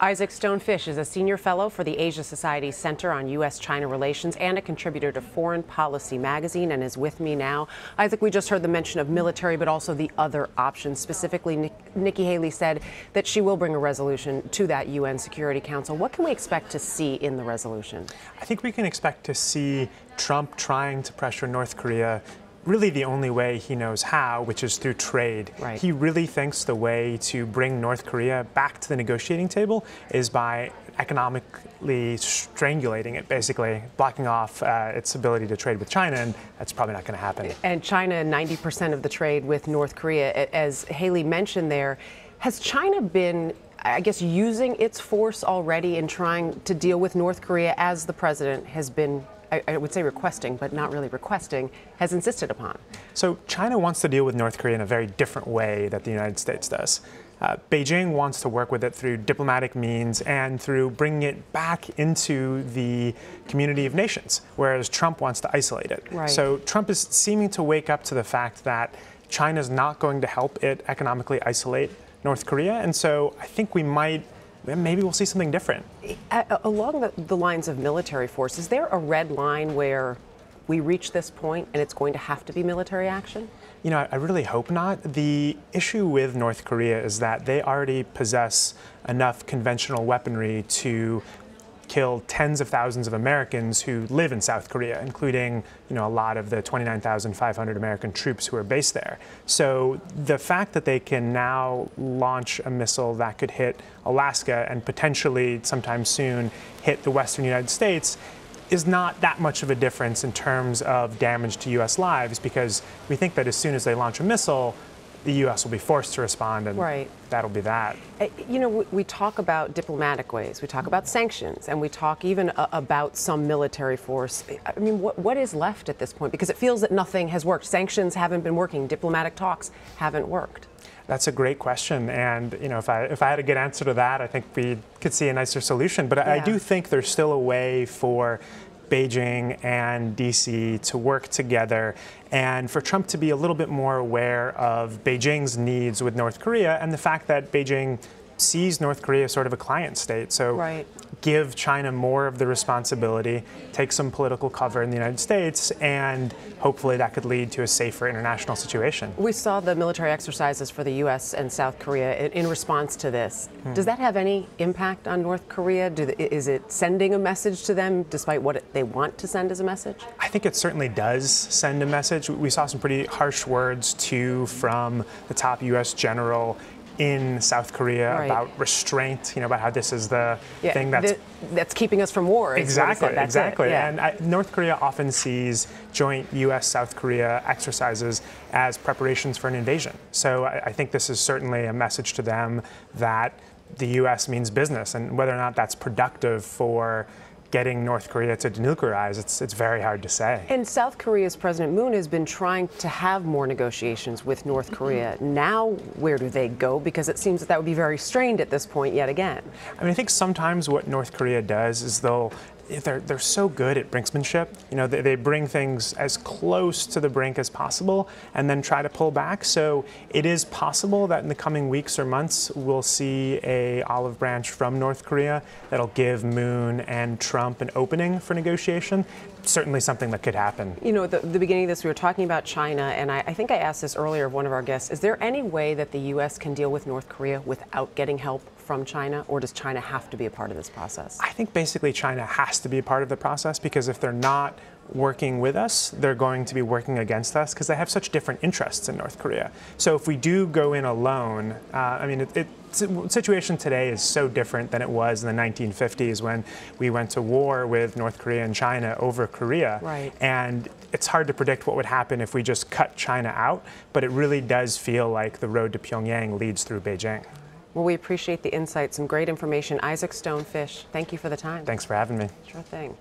Isaac Stonefish is a senior fellow for the Asia Society Center on U.S.-China Relations and a contributor to Foreign Policy magazine and is with me now. Isaac, we just heard the mention of military, but also the other options. Specifically, Nikki Haley said that she will bring a resolution to that UN Security Council. What can we expect to see in the resolution? I think we can expect to see Trump trying to pressure North Korea really the only way he knows how, which is through trade. Right. He really thinks the way to bring North Korea back to the negotiating table is by economically strangulating it, basically blocking off its ability to trade with China, and that's probably not going to happen. And China, 90% of the trade with North Korea, as Haley mentioned there. Has China been, I guess, using its force already in trying to deal with North Korea, as the president has been, I would say requesting, but not really requesting, has insisted upon? So China wants to deal with North Korea in a very different way that the United States does. Beijing wants to work with it through diplomatic means and through bringing it back into the community of nations, whereas Trump wants to isolate it. Right. So Trump is seeming to wake up to the fact that China's not going to help it economically isolate North Korea, and so I think maybe we'll see something different. Along the lines of military force, is there a red line where we reach this point and it's going to have to be military action? You know, I really hope not. The issue with North Korea is that they already possess enough conventional weaponry to kill tens of thousands of Americans who live in South Korea, including, a lot of the 29,500 American troops who are based there. So the fact that they can now launch a missile that could hit Alaska and potentially sometime soon hit the western United States is not that much of a difference in terms of damage to U.S. lives, because we think that as soon as they launch a missile, the U.S. will be forced to respond, and right. That'll be that. We talk about diplomatic ways, we talk about sanctions, and we talk even about some military force. I mean, what is left at this point? Because it feels that nothing has worked. Sanctions haven't been working. Diplomatic talks haven't worked. That's a great question, and if I had a good answer to that, I think we could see a nicer solution. But yeah. I do think there's still a way for Beijing and DC to work together, and for Trump to be a little bit more aware of Beijing's needs with North Korea and the fact that Beijing sees North Korea as sort of a client state. So right. Give China more of the responsibility, take some political cover in the United States, and hopefully that could lead to a safer international situation. We saw the military exercises for the U.S. and South Korea in response to this. Does that have any impact on North Korea? Is it sending a message to them despite what they want to send as a message? I think it certainly does send a message. We saw some pretty harsh words, too, from the top U.S. general in South Korea right. about restraint, about how this is the thing that's keeping us from war. Exactly. Yeah. And North Korea often sees joint U.S.-South Korea exercises as preparations for an invasion. So I think this is certainly a message to them that the U.S. means business, and whether or not that's productive for getting North Korea to denuclearize, it's very hard to say. And South Korea's President Moon has been trying to have more negotiations with North Korea. Now, where do they go? Because it seems that would be very strained at this point yet again. I mean, I think sometimes what North Korea does is they're so good at brinksmanship. They bring things as close to the brink as possible and then try to pull back. So it is possible that in the coming weeks or months, we'll see a olive branch from North Korea that'll give Moon and Trump an opening for negotiation. Certainly something that could happen. At the beginning of this, we were talking about China, and I think I asked this earlier of one of our guests. Is there any way that the U.S. can deal with North Korea without getting help from China, or does China have to be a part of this process? I think basically China has to be a part of the process, because if they're not working with us, they're going to be working against us, because they have such different interests in North Korea. So if we do go in alone, the situation today is so different than it was in the 1950s when we went to war with North Korea and China over Korea. Right. And it's hard to predict what would happen if we just cut China out, but it really does feel like the road to Pyongyang leads through Beijing. Well, we appreciate the insight, some great information. Isaac Stonefish, thank you for the time. Thanks for having me. Sure thing.